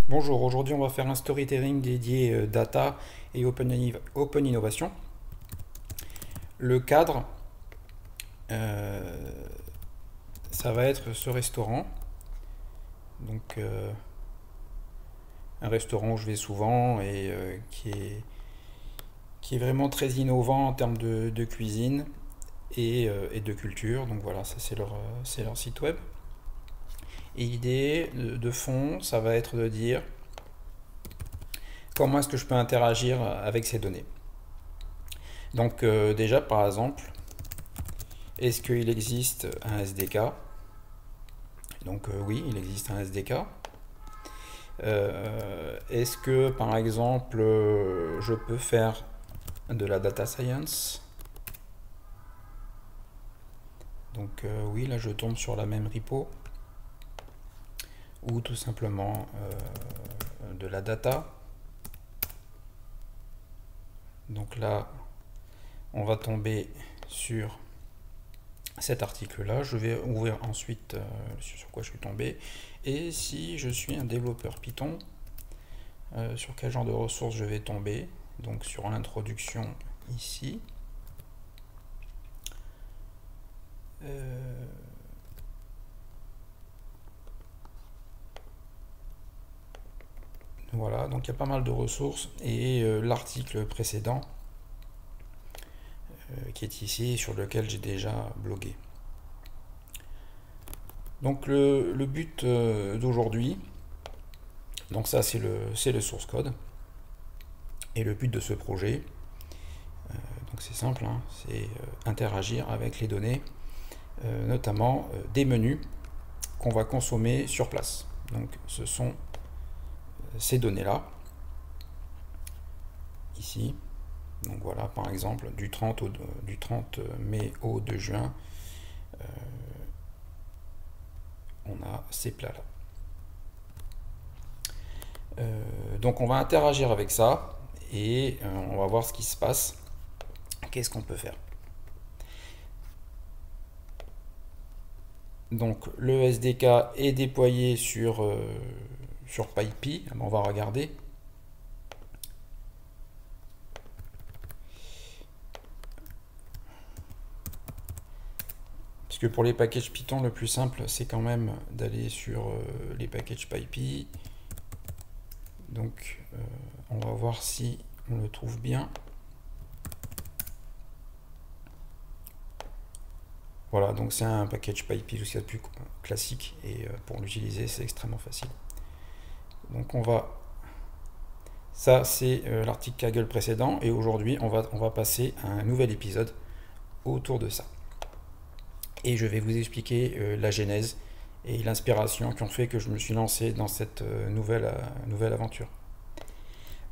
Bonjour, aujourd'hui on va faire un storytelling dédié data et open innovation. Le cadre, euh, ça va être ce restaurant. Donc un restaurant où je vais souvent et qui est vraiment très innovant en termes de cuisine et de culture. Donc voilà, ça c'est leur site web. Et l'idée de fond, ça va être de dire comment est-ce que je peux interagir avec ces données. Donc déjà par exemple, est-ce qu'il existe un SDK? Donc oui, il existe un SDK. Est-ce que par exemple je peux faire de la data science? Donc oui, là je tombe sur la même repo. Ou tout simplement de la data. Donc là, on va tomber sur cet article-là. Je vais ouvrir ensuite sur quoi je suis tombé. Et si je suis un développeur Python, sur quel genre de ressources je vais tomber? Donc sur l'introduction ici. Voilà, donc il y a pas mal de ressources et l'article précédent qui est ici sur lequel j'ai déjà blogué. Donc le but d'aujourd'hui, donc ça c'est le source code. Et le but de ce projet, donc c'est simple, hein, c'est interagir avec les données, notamment des menus qu'on va consommer sur place. Donc ce sont ces données-là, ici. Donc voilà, par exemple, du 30 mai au 2 juin, on a ces plats-là. Donc on va interagir avec ça et on va voir ce qui se passe. Qu'est-ce qu'on peut faire? Donc le SDK est déployé sur PyPy. On va regarder. Parce que pour les packages Python, le plus simple, c'est quand même d'aller sur les packages PyPy. Donc on va voir si on le trouve bien. Voilà, donc c'est un package PyPy, tout ce qu'il y a de plus classique, et pour l'utiliser, c'est extrêmement facile. Donc on va... Ça, c'est l'article Kaggle précédent, et aujourd'hui, on va passer à un nouvel épisode autour de ça. Et je vais vous expliquer la genèse et l'inspiration qui ont fait que je me suis lancé dans cette nouvelle aventure.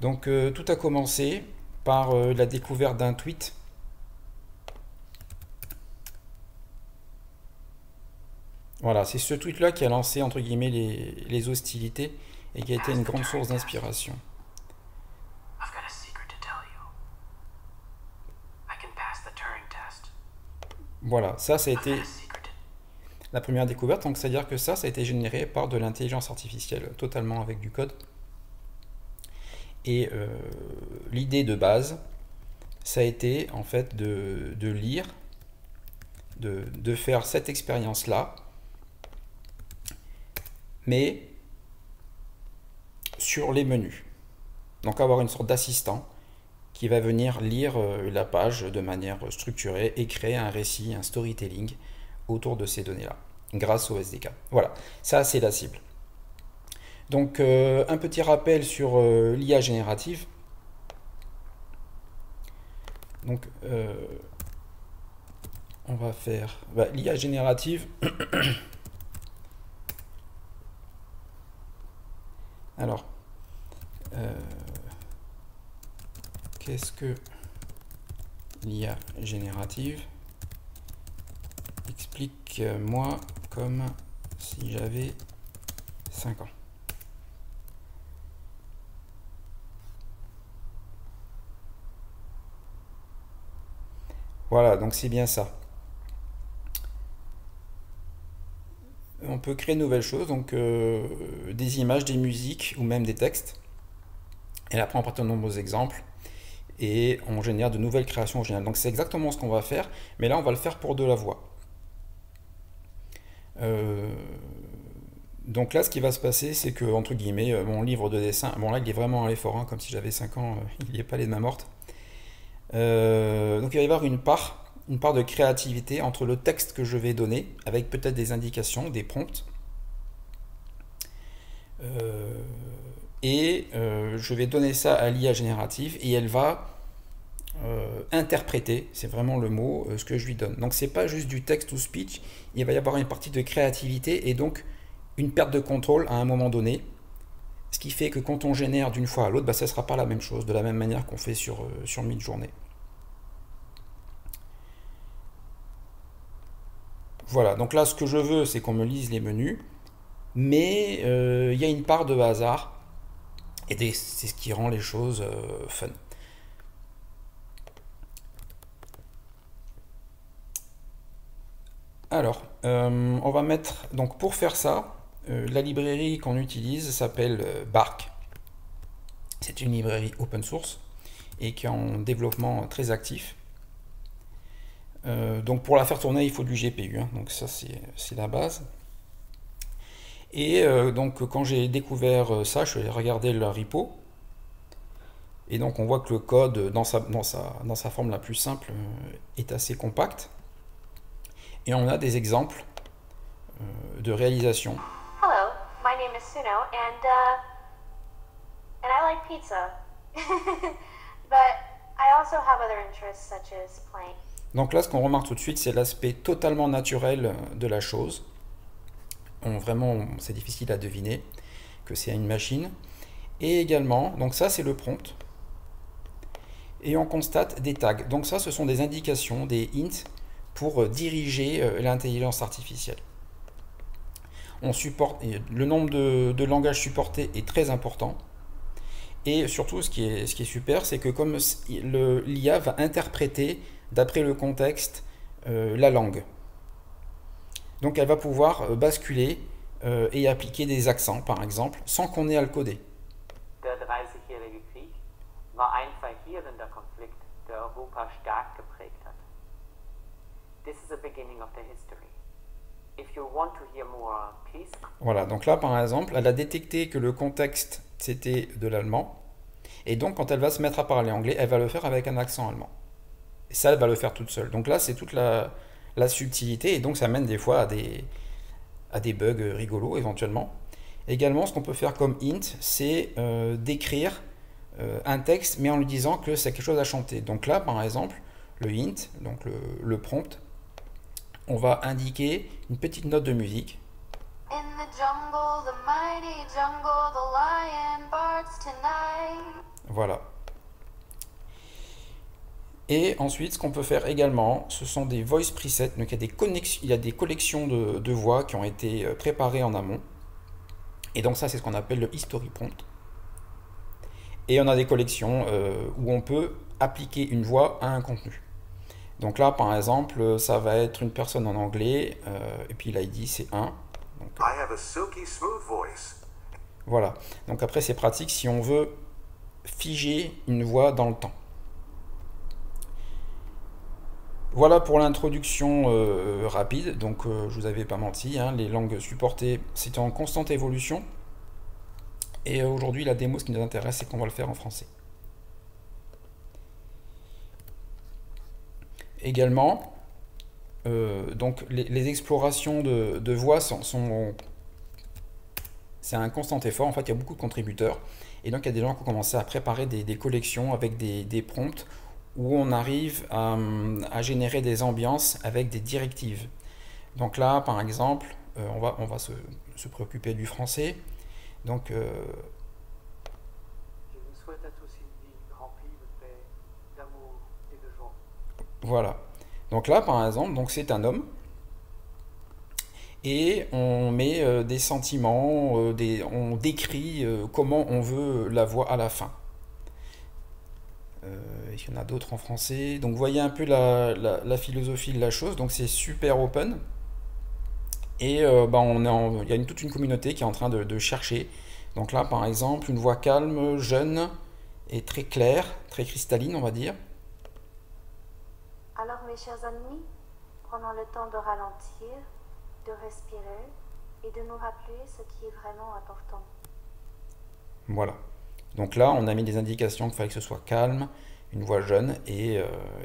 Donc tout a commencé par la découverte d'un tweet. Voilà, c'est ce tweet-là qui a lancé entre guillemets les hostilités et qui a été une grande source d'inspiration. Voilà, ça a été la première découverte, donc c'est-à-dire que ça a été généré par de l'intelligence artificielle, totalement avec du code. Et l'idée de base, ça a été en fait de lire, de faire cette expérience-là, mais sur les menus. Donc avoir une sorte d'assistant qui va venir lire la page de manière structurée et créer un récit, un storytelling autour de ces données-là, grâce au SDK. Voilà, ça c'est la cible. Donc un petit rappel sur l'IA générative. Donc on va faire l'IA générative. Alors, qu'est-ce que l'IA générative? Explique-moi comme si j'avais 5 ans. Voilà, donc c'est bien ça. peut créer de nouvelles choses, donc des images, des musiques ou même des textes. Et après, on part de nombreux exemples et on génère de nouvelles créations originales. Donc c'est exactement ce qu'on va faire, mais là, on va le faire pour de la voix. Donc là, ce qui va se passer, c'est que, entre guillemets, mon livre de dessin, bon là, il est vraiment à l'effort, hein, comme si j'avais 5 ans, il n'y est pas les mains mortes. Donc il va y avoir une part de créativité entre le texte que je vais donner, avec peut-être des indications, des prompts, et je vais donner ça à l'IA générative, et elle va interpréter, c'est vraiment le mot, ce que je lui donne. Donc c'est pas juste du text to speech, il va y avoir une partie de créativité, et donc une perte de contrôle à un moment donné, ce qui fait que quand on génère d'une fois à l'autre, bah, ça ne sera pas la même chose, de la même manière qu'on fait sur Midjourney. Voilà, donc là ce que je veux c'est qu'on me lise les menus, mais il y a une part de hasard, et c'est ce qui rend les choses fun. Alors, on va mettre, donc pour faire ça, la librairie qu'on utilise s'appelle Bark. C'est une librairie open source et qui est en développement très actif. Donc pour la faire tourner, il faut du GPU, hein, donc ça c'est la base. Et donc quand j'ai découvert ça, je suis allé regarder le repo. Et donc on voit que le code, dans sa forme la plus simple, est assez compact. Et on a des exemples de réalisation. Hello, my name is Suno, and I like pizza. But I also have other interests such as playing. Donc là, ce qu'on remarque tout de suite, c'est l'aspect totalement naturel de la chose. Vraiment, c'est difficile à deviner que c'est une machine. Et également, donc ça c'est le prompt. Et on constate des tags. Donc ça, ce sont des indications, des hints pour diriger l'intelligence artificielle. Le nombre de langages supportés est très important. Et surtout, ce qui est super, c'est que comme l'IA va interpréter, d'après le contexte, la langue. Donc elle va pouvoir basculer et appliquer des accents, par exemple, sans qu'on ait à le coder. Der Dreißigjährige Krieg war ein verheerender Konflikt, der Europa stark geprägt hat. This is the beginning of the history. If you want to hear more, please. Voilà, donc là, par exemple, elle a détecté que le contexte, c'était de l'allemand. Et donc, quand elle va se mettre à parler anglais, elle va le faire avec un accent allemand. Et ça, elle va le faire toute seule. Donc là, c'est toute la subtilité. Et donc, ça mène des fois à des bugs rigolos, éventuellement. Également, ce qu'on peut faire comme hint, c'est d'écrire un texte, mais en lui disant que c'est quelque chose à chanter. Donc là, par exemple, le hint, donc le prompt, on va indiquer une petite note de musique. In the jungle, the mighty jungle, the lion barks tonight. Voilà. Et ensuite, ce qu'on peut faire également, ce sont des voice presets. Donc il y a des collections de voix qui ont été préparées en amont. Et donc ça, c'est ce qu'on appelle le history prompt. Et on a des collections où on peut appliquer une voix à un contenu. Donc là, par exemple, ça va être une personne en anglais, et puis l'ID c'est 1. Donc, I have a silky smooth voice. voilà. Donc après, c'est pratique si on veut figer une voix dans le temps. Voilà pour l'introduction rapide. Donc je vous avais pas menti, hein, les langues supportées, c'est en constante évolution. Et aujourd'hui, la démo, ce qui nous intéresse, c'est qu'on va le faire en français. Également, donc les explorations de voix c'est un constant effort. En fait, il y a beaucoup de contributeurs. Et donc, il y a des gens qui ont commencé à préparer des collections avec des prompts où on arrive à générer des ambiances avec des directives. Donc là, par exemple, on va se préoccuper du français. Donc, Je vous souhaite à tous une vie remplie de paix, d'amour et de joie. voilà. Donc là, par exemple, donc c'est un homme. Et on met des sentiments, on décrit comment on veut la voix à la fin. Il y en a d'autres en français. Donc vous voyez un peu la philosophie de la chose. Donc c'est super open. Et bah, il y a toute une communauté qui est en train de chercher. Donc là, par exemple, une voix calme, jeune et très claire, très cristalline, on va dire. Alors mes chers amis, prenons le temps de ralentir, de respirer et de nous rappeler ce qui est vraiment important. Voilà. Donc là, on a mis des indications qu'il fallait que ce soit calme, une voix jeune, et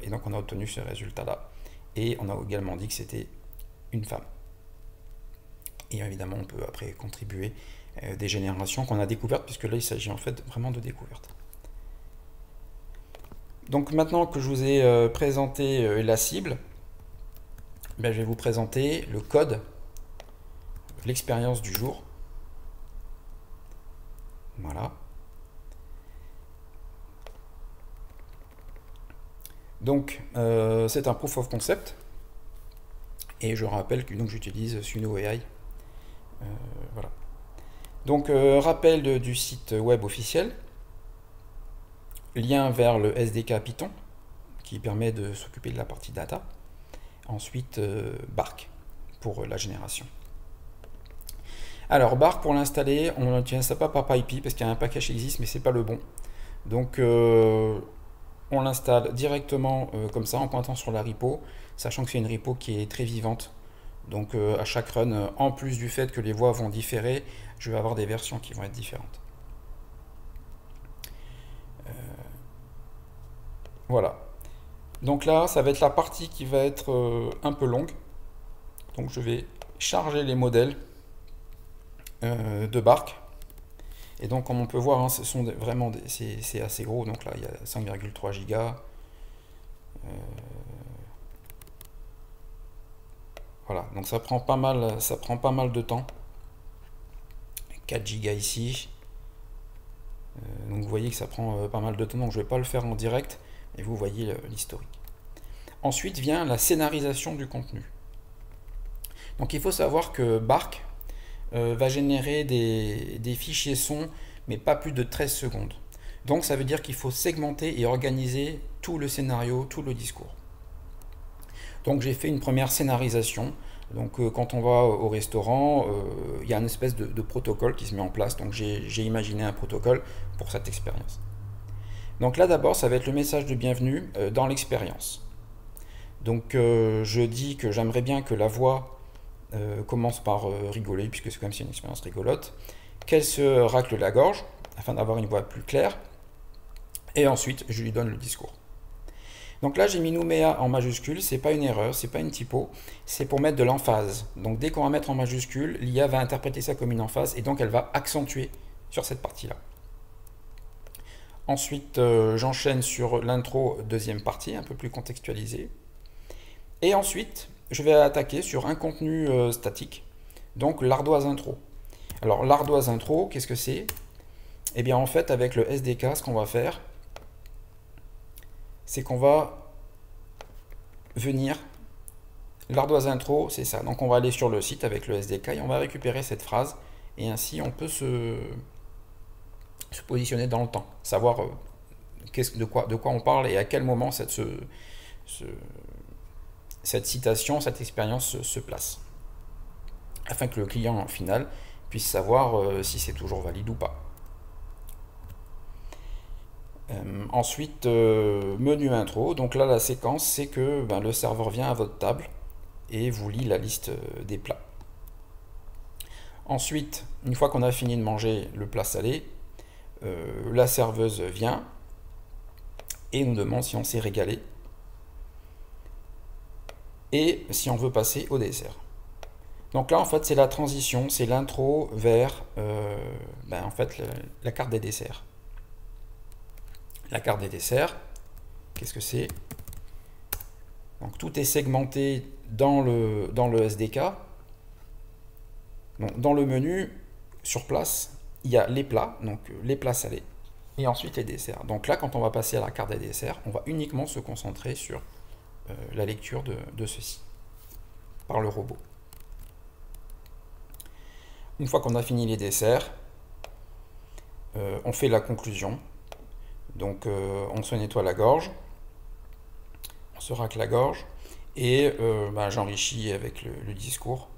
donc on a obtenu ce résultat-là. Et on a également dit que c'était une femme. Et évidemment, on peut après contribuer des générations qu'on a découvertes, puisque là, il s'agit en fait vraiment de découvertes. Donc maintenant que je vous ai présenté la cible, ben, je vais vous présenter le code, l'expérience du jour. Voilà. Donc, c'est un proof of concept. Et je rappelle que j'utilise Suno AI. Voilà. Donc, rappel du site web officiel. Lien vers le SDK Python, qui permet de s'occuper de la partie data. Ensuite, Bark, pour la génération. Alors, Bark, pour l'installer, on n'utilise ça pas par PyPy, parce qu'il y a un package qui existe, mais c'est pas le bon. Donc, on l'installe directement comme ça, en pointant sur la repo, sachant que c'est une repo qui est très vivante. Donc, à chaque run, en plus du fait que les voix vont différer, je vais avoir des versions qui vont être différentes. Voilà. Donc là, ça va être la partie qui va être un peu longue. Donc, je vais charger les modèles de Bark. Et donc, comme on peut voir, hein, ce sont vraiment c'est assez gros. Donc là, il y a 5,3 gigas. Voilà, donc ça prend pas mal de temps. 4 gigas ici. Donc vous voyez que ça prend pas mal de temps. Donc je vais pas le faire en direct. Et vous voyez l'historique. Ensuite vient la scénarisation du contenu. Donc il faut savoir que Bark va générer des fichiers son, mais pas plus de 13 secondes. Donc ça veut dire qu'il faut segmenter et organiser tout le scénario, tout le discours. Donc j'ai fait une première scénarisation. Donc quand on va au restaurant, il y a une espèce de protocole qui se met en place. Donc j'ai imaginé un protocole pour cette expérience. Donc là d'abord, ça va être le message de bienvenue dans l'expérience. Donc je dis que j'aimerais bien que la voix commence par rigoler, puisque c'est comme si une expérience rigolote, qu'elle se racle la gorge, afin d'avoir une voix plus claire, et ensuite je lui donne le discours. Donc là j'ai mis Nouméa en majuscule, c'est pas une erreur, c'est pas une typo, c'est pour mettre de l'emphase. Donc dès qu'on va mettre en majuscule, l'IA va interpréter ça comme une emphase, et donc elle va accentuer sur cette partie-là. Ensuite, j'enchaîne sur l'intro, deuxième partie, un peu plus contextualisée. Et ensuite, je vais attaquer sur un contenu statique, donc l'ardoise intro. Alors, l'ardoise intro, qu'est-ce que c'est? Eh bien, en fait, avec le SDK, ce qu'on va faire, c'est qu'on va venir... L'ardoise intro, c'est ça. Donc, on va aller sur le site avec le SDK et on va récupérer cette phrase. Et ainsi, on peut se positionner dans le temps, savoir de quoi on parle et à quel moment cette citation, cette expérience se place, afin que le client final puisse savoir si c'est toujours valide ou pas. Ensuite, menu intro, donc là la séquence c'est que le serveur vient à votre table et vous lit la liste des plats. Ensuite, une fois qu'on a fini de manger le plat salé, la serveuse vient et nous demande si on s'est régalé et si on veut passer au dessert. Donc là en fait c'est la transition, c'est l'intro vers en fait la carte des desserts. La carte des desserts, qu'est-ce que c'est? Donc tout est segmenté dans le SDK. Donc, dans le menu, sur place, il y a les plats, donc les plats salés, et ensuite les desserts. Donc là, quand on va passer à la carte des desserts, on va uniquement se concentrer sur la lecture de ceci, par le robot. Une fois qu'on a fini les desserts, on fait la conclusion. Donc on se nettoie la gorge, on se racle la gorge, et j'enrichis avec le discours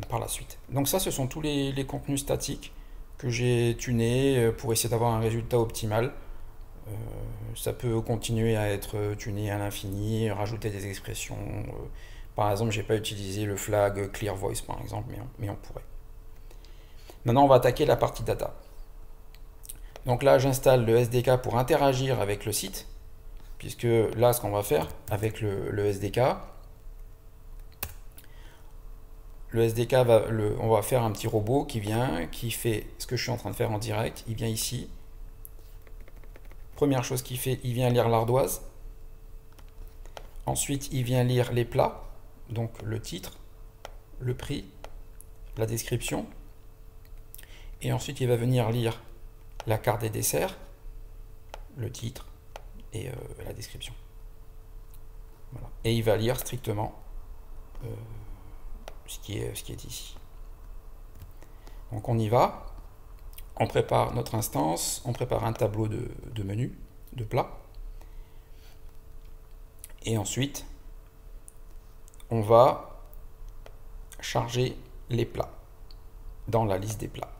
par la suite. Donc ça, ce sont tous les contenus statiques que j'ai tunés pour essayer d'avoir un résultat optimal. Ça peut continuer à être tuné à l'infini, rajouter des expressions. Par exemple, j'ai pas utilisé le flag Clear Voice par exemple, mais on pourrait. Maintenant, on va attaquer la partie data. Donc là, j'installe le SDK pour interagir avec le site, puisque là, ce qu'on va faire avec le SDK, on va faire un petit robot qui vient, qui fait ce que je suis en train de faire en direct. Il vient ici. Première chose qu'il fait, il vient lire l'ardoise. Ensuite, il vient lire les plats, donc le titre, le prix, la description. Et ensuite, il va venir lire la carte des desserts, le titre et la description. Voilà. Et il va lire strictement ce qui est ici. Donc on y va, on prépare notre instance, on prépare un tableau de menu, de plats, et ensuite on va charger les plats dans la liste des plats.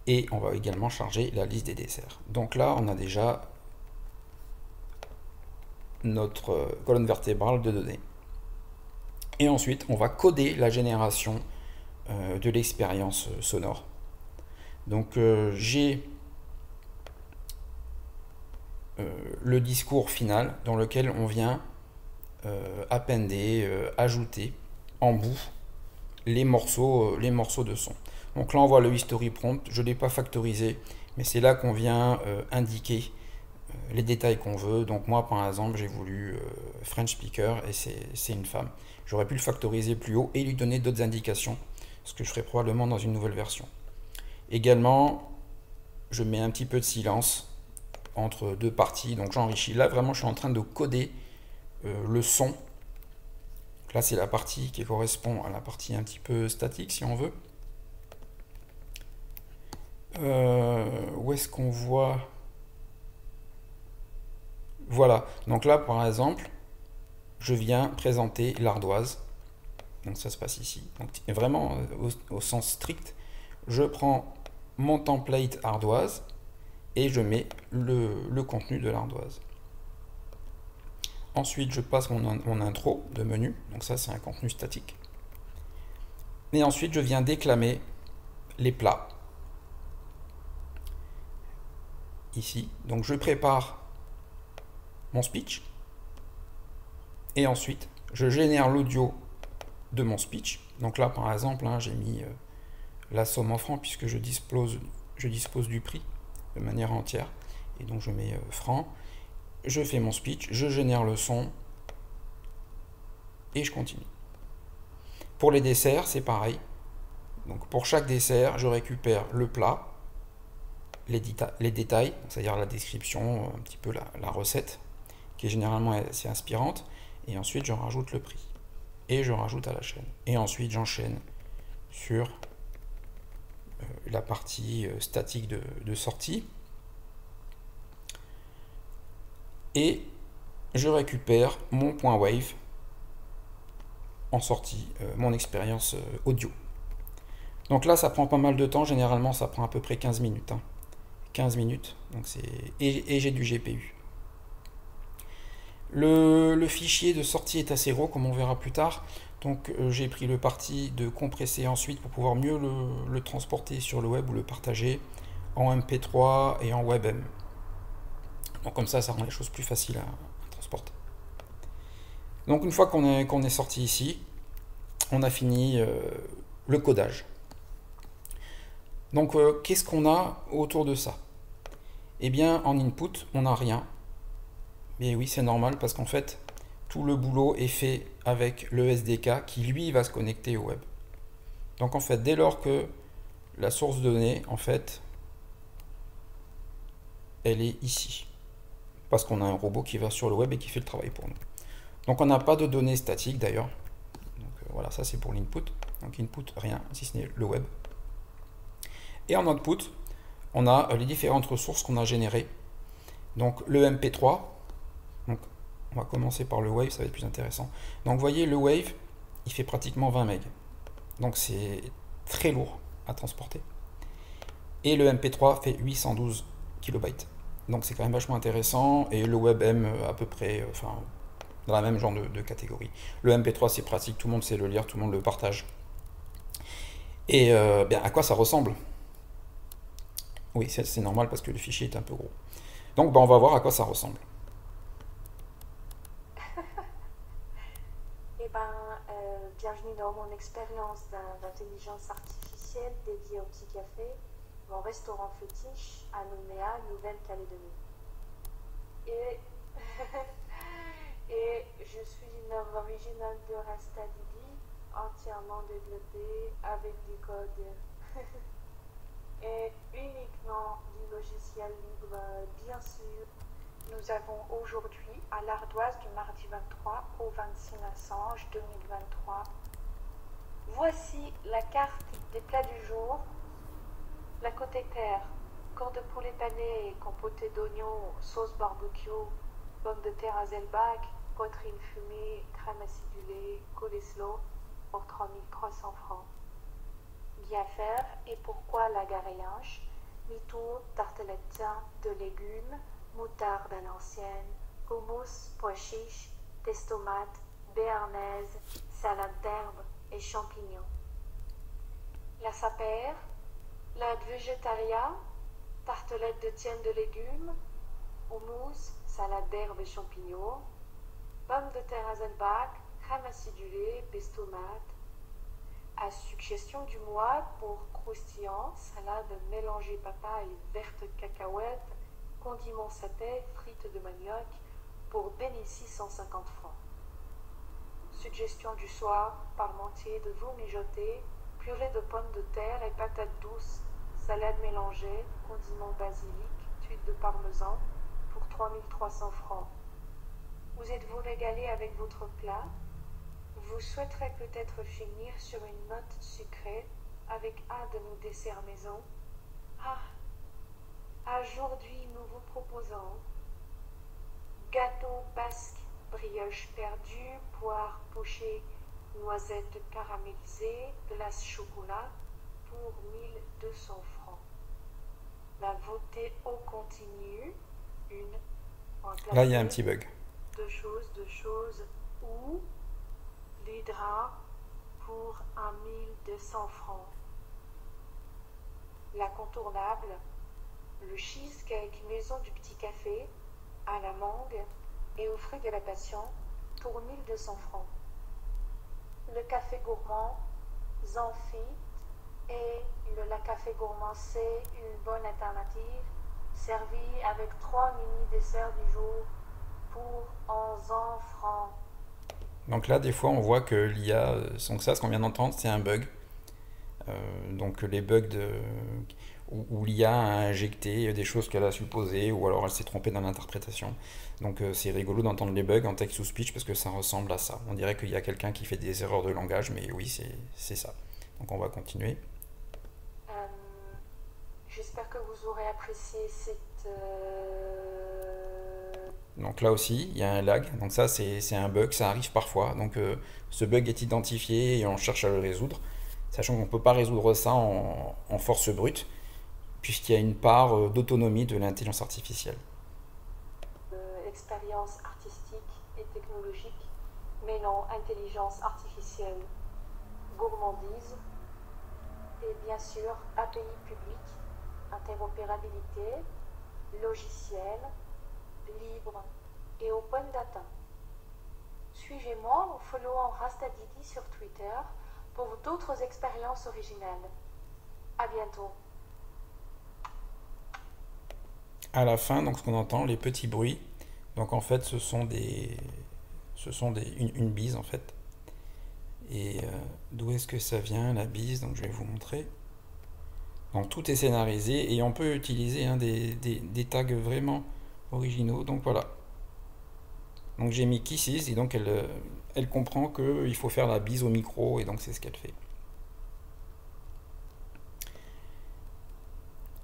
Et on va également charger la liste des desserts. Donc là, on a déjà notre colonne vertébrale de données. Et ensuite, on va coder la génération de l'expérience sonore. Donc j'ai le discours final dans lequel on vient appender, ajouter en bout les morceaux de son. Donc là on voit le history prompt, je ne l'ai pas factorisé, mais c'est là qu'on vient indiquer les détails qu'on veut. Donc moi par exemple j'ai voulu French speaker et c'est une femme. J'aurais pu le factoriser plus haut et lui donner d'autres indications, ce que je ferai probablement dans une nouvelle version. Également, je mets un petit peu de silence entre deux parties, donc j'enrichis. Là vraiment je suis en train de coder le son. Là c'est la partie qui correspond à la partie un petit peu statique si on veut. Où est-ce qu'on voit? Voilà, donc là par exemple je viens présenter l'ardoise, donc ça se passe ici. Donc vraiment au sens strict, je prends mon template ardoise et je mets le contenu de l'ardoise. Ensuite je passe mon intro de menu, donc ça c'est un contenu statique, et ensuite je viens déclamer les plats ici. Donc je prépare mon speech et ensuite je génère l'audio de mon speech. Donc là par exemple j'ai mis la somme en francs puisque je dispose du prix de manière entière, et donc je mets francs, je fais mon speech, je génère le son et je continue. Pour les desserts c'est pareil, donc pour chaque dessert je récupère le plat, les détails, c'est-à-dire la description, un petit peu la recette, qui est généralement assez inspirante, et ensuite je rajoute le prix, et je rajoute à la chaîne. Et ensuite j'enchaîne sur la partie statique de sortie, et je récupère mon point wave en sortie, mon expérience audio. Donc là ça prend pas mal de temps, généralement ça prend à peu près 15 minutes. 15 minutes, donc et j'ai du GPU. Le fichier de sortie est assez gros, comme on verra plus tard, donc j'ai pris le parti de compresser ensuite pour pouvoir mieux le transporter sur le web ou le partager en MP3 et en WebM. Donc comme ça rend les choses plus faciles à transporter. Donc une fois qu'on est sorti ici, on a fini le codage. Donc qu'est-ce qu'on a autour de ça? Eh bien en input on n'a rien. Mais oui, c'est normal parce qu'en fait tout le boulot est fait avec le SDK qui lui va se connecter au web. Donc en fait dès lors que la source de données en fait elle est ici, parce qu'on a un robot qui va sur le web et qui fait le travail pour nous. Donc on n'a pas de données statiques d'ailleurs. Donc voilà, ça c'est pour l'input. Donc input rien si ce n'est le web. Et en output on a les différentes ressources qu'on a générées. Donc le MP3, donc on va commencer par le wave, ça va être plus intéressant. Donc vous voyez le wave, il fait pratiquement 20 MB. donc c'est très lourd à transporter. Et le MP3 fait 812 kilobytes. Donc c'est quand même vachement intéressant. Et le WebM à peu près, enfin, dans la même genre de catégorie. Le MP3 c'est pratique, tout le monde sait le lire, tout le monde le partage. Et bien, à quoi ça ressemble? Oui, c'est normal parce que le fichier est un peu gros. Donc ben, on va voir à quoi ça ressemble. Eh ben, bienvenue dans mon expérience d'intelligence artificielle dédiée au petit café, mon restaurant fétiche à Nouméa, Nouvelle-Calédonie. Et, et je suis une œuvre originale de Rasta Didi, entièrement développée avec du code et uniquement du logiciel libre, bien sûr. Nous avons aujourd'hui, à l'Ardoise du mardi 23 au 26 Massange 2023, voici la carte des plats du jour. La côté terre, corps de poulet pané, compoté d'oignons, sauce barbecue, pommes de terre à Zelbach, poitrine fumée, crème acidulée, coleslaw pour 3300 francs. Bien faire et pourquoi la garéanche, mi-tour, tartelette de légumes, moutarde à l'ancienne, hummus, pois chiches, des tomates, béarnaise, salade d'herbe et champignons. La sapère, la végétaria, tartelette de tienne de légumes, hummus, salade d'herbe et champignons, pommes de terre à Zelbach, crème acidulée, tomate. À suggestion du mois, pour croustillant, salade mélangée papaye verte cacahuète, condiments sapé, frites de manioc, pour bénéfice 650 francs. Suggestion du soir, parmentier de veau mijoté, purée de pommes de terre et patates douces, salade mélangée, condiments basilic, tuile de parmesan, pour 3300 francs. Vous êtes-vous régalé avec votre plat? Vous souhaiterez peut-être finir sur une note sucrée avec un de nos desserts maison. Aujourd'hui nous vous proposons gâteau basque, brioche perdue, poire pochée, noisettes caramélisées, glace chocolat pour 1200 francs. La votée au continu, une en Là, il y a un petit bug. Deux choses, ou l'hydra pour 1200 francs. L'incontournable, le cheesecake maison du petit café à la mangue et aux fruits de la passion pour 1200 francs. Le café gourmand Zanfit et la café gourmand c'est une bonne alternative, servie avec 3 mini desserts du jour pour 11 francs. Donc là, des fois, on voit que l'IA, donc ça, ce qu'on vient d'entendre, c'est un bug. Donc les bugs où l'IA a injecté des choses qu'elle a supposées, ou alors elle s'est trompée dans l'interprétation. Donc c'est rigolo d'entendre les bugs en text to speech parce que ça ressemble à ça. On dirait qu'il y a quelqu'un qui fait des erreurs de langage, mais oui, c'est ça. Donc on va continuer. J'espère que vous aurez apprécié cette... Donc là aussi, il y a un lag. Donc ça, c'est un bug, ça arrive parfois. Donc ce bug est identifié et on cherche à le résoudre. Sachant qu'on ne peut pas résoudre ça en force brute, puisqu'il y a une part d'autonomie de l'intelligence artificielle. Expérience artistique et technologique, mêlant intelligence artificielle, gourmandise, et bien sûr API public, interopérabilité, logiciel, libre et open data. Suivez-moi en followant Rasta Didi sur Twitter pour d'autres expériences originales. À bientôt. À la fin, donc ce qu'on entend, les petits bruits. Donc en fait, ce sont une bise en fait. Et d'où est-ce que ça vient la bise? Donc je vais vous montrer. Donc tout est scénarisé et on peut utiliser des tags vraiment originaux. Donc voilà. Donc j'ai mis Kisses et donc elle comprend qu'il faut faire la bise au micro et donc c'est ce qu'elle fait.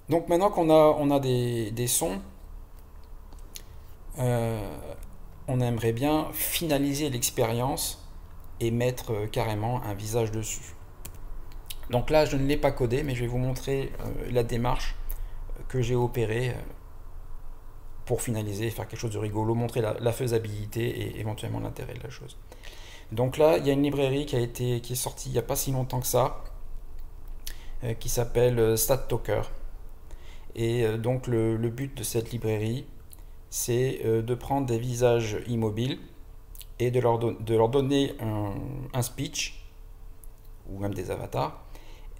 Donc maintenant qu'on a des sons, on aimerait bien finaliser l'expérience et mettre carrément un visage dessus. Donc là, je ne l'ai pas codé, mais je vais vous montrer la démarche que j'ai opérée pour finaliser, faire quelque chose de rigolo, montrer la faisabilité et éventuellement l'intérêt de la chose. Donc là, il y a une librairie qui est sortie il n'y a pas si longtemps que ça, qui s'appelle StatTalker. Et donc le but de cette librairie, c'est de prendre des visages immobiles et de leur donner un speech, ou même des avatars,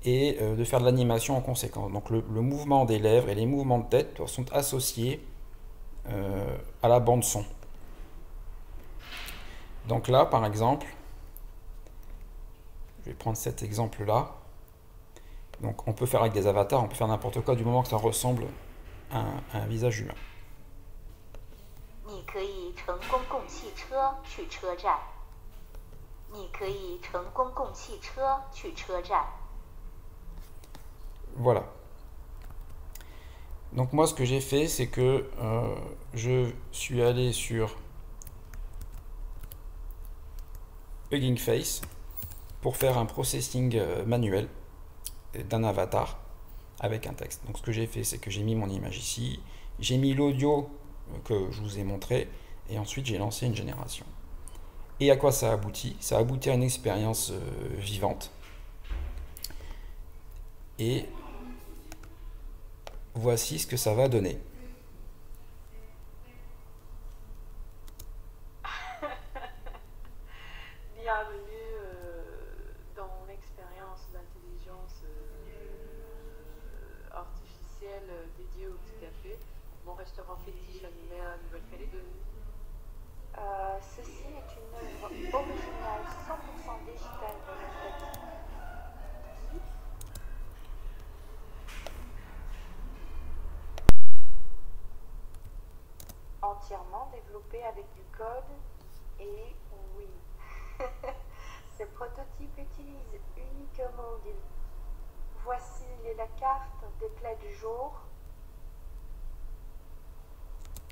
et de faire de l'animation en conséquence. Donc le mouvement des lèvres et les mouvements de tête sont associés à la bande son. Donc là, par exemple, je vais prendre cet exemple-là. Donc on peut faire avec des avatars, on peut faire n'importe quoi du moment que ça ressemble à un visage humain. 你可以乘公共汽车去车站。你可以乘公共汽车去车站。 Voilà. Donc moi ce que j'ai fait c'est que je suis allé sur Hugging Face pour faire un processing manuel d'un avatar avec un texte. Donc ce que j'ai fait c'est que j'ai mis mon image ici, j'ai mis l'audio que je vous ai montré et ensuite j'ai lancé une génération. Et à quoi ça aboutit? Ça aboutit à une expérience vivante. Et voici ce que ça va donner. Bienvenue dans l'expérience d'intelligence artificielle dédiée au petit café. Mon restaurant fétiche animé à Nouvelle-Calédonie. Ceci est une œuvre originale 100% digitale de Restadi. Entièrement développée avec du code et oui. Ce prototype utilise uniquement des... Voici la carte des plats du jour.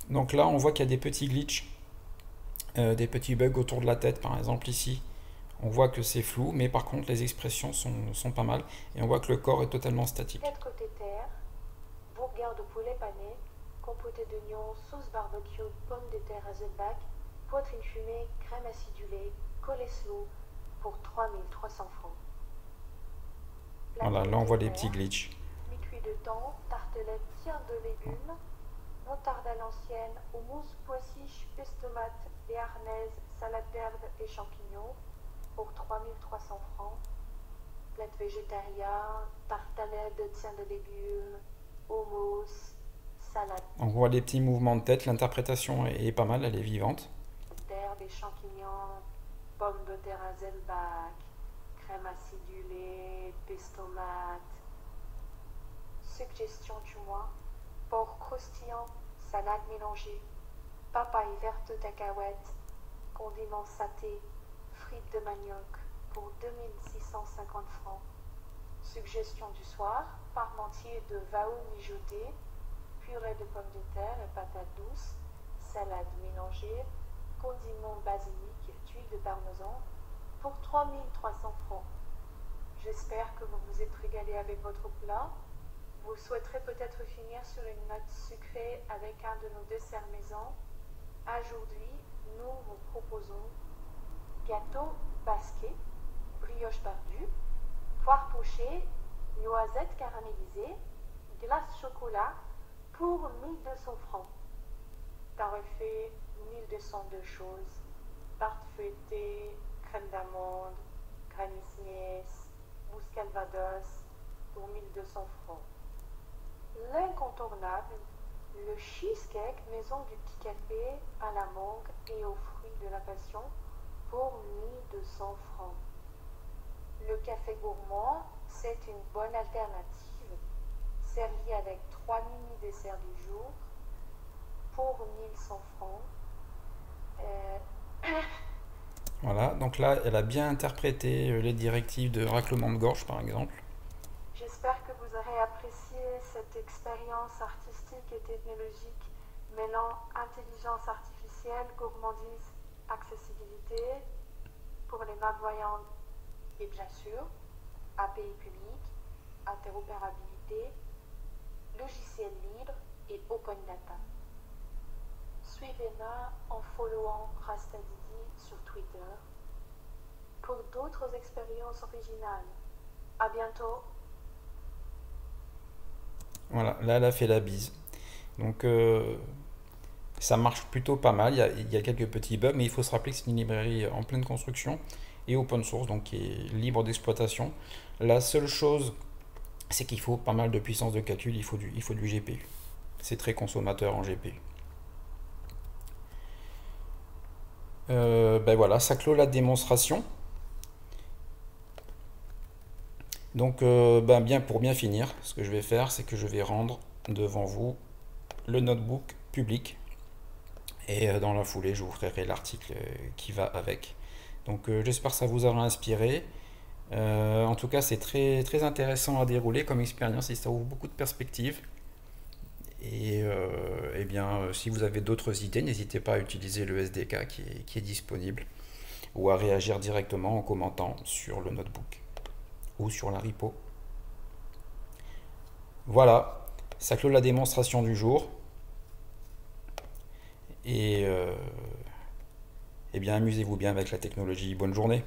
Donc là on voit qu'il y a des petits glitches, des petits bugs autour de la tête par exemple ici. On voit que c'est flou, mais par contre les expressions sont pas mal et on voit que le corps est totalement statique. Tête côté terre, burger de poulet pané, compoté d'oignons, sauce barbecue, pommes de terre à Zedbach, poitrine fumée, crème acidulée, coleslaw pour 3300 francs. Voilà, là on voit les petits glitches. Mi-cuit de thon, tartelette, tiens de légumes, moutarde à l'ancienne, houmous, pois chiches, pesto tomates, béarnaise, salade d'herbe et champignons pour 3300 francs. Plate végétarien, tartelette de tiens de légumes, houmous, salade On voit les petits mouvements de tête, l'interprétation est pas mal, elle est vivante. d'herbe et champignons, pommes de terre à Zellbach, crème acidulée, pesto tomate. Suggestion du mois, porc croustillant, salade mélangée, papaye verte cacahuète, condiments saté, frites de manioc pour 2650 francs. Suggestion du soir, parmentier de veau mijoté, purée de pommes de terre et patates douces, salade mélangée, condiments basilic, tuile de parmesan pour 3300 francs. J'espère que vous vous êtes régalé avec votre plat. Vous souhaiterez peut-être finir sur une note sucrée avec un de nos desserts maison. Aujourd'hui, nous vous proposons gâteau basqué, brioche bardue, poire pochée, noisettes caramélisées, glace chocolat pour 1200 francs. T'aurais fait 1202 choses. Tarte feuilletée, crème d'amande, granny smith, mousse calvados pour 1200 francs. L'incontournable, le cheesecake maison du petit café à la mangue et aux fruits de la passion pour 1200 francs. Le café gourmand, c'est une bonne alternative, servi avec 3 mini-desserts du jour pour 1100 francs. Voilà, donc là elle a bien interprété les directives de raclement de gorge par exemple. J'espère que vous aurez apprécié cette expérience artistique et technologique mêlant intelligence artificielle, gourmandise, accessibilité pour les malvoyants et bien sûr API public, interopérabilité, logiciel libre et open data. Suivez-nous en followant Rastadidi sur Twitter pour d'autres expériences originales. À bientôt. Voilà, là elle a fait la bise. Donc ça marche plutôt pas mal. Il y a quelques petits bugs, mais il faut se rappeler que c'est une librairie en pleine construction et open source, donc qui est libre d'exploitation. La seule chose, c'est qu'il faut pas mal de puissance de calcul, il faut du GPU. C'est très consommateur en GPU. Ben voilà, ça clôt la démonstration. Donc pour bien finir, ce que je vais faire, c'est que je vais rendre devant vous le notebook public. Et dans la foulée, je vous ferai l'article qui va avec. Donc j'espère que ça vous aura inspiré. En tout cas, c'est très, très intéressant à dérouler comme expérience et ça ouvre beaucoup de perspectives. Et si vous avez d'autres idées, n'hésitez pas à utiliser le SDK qui est disponible ou à réagir directement en commentant sur le notebook ou sur la repo. Voilà, ça clôt la démonstration du jour. Et amusez-vous bien avec la technologie. Bonne journée.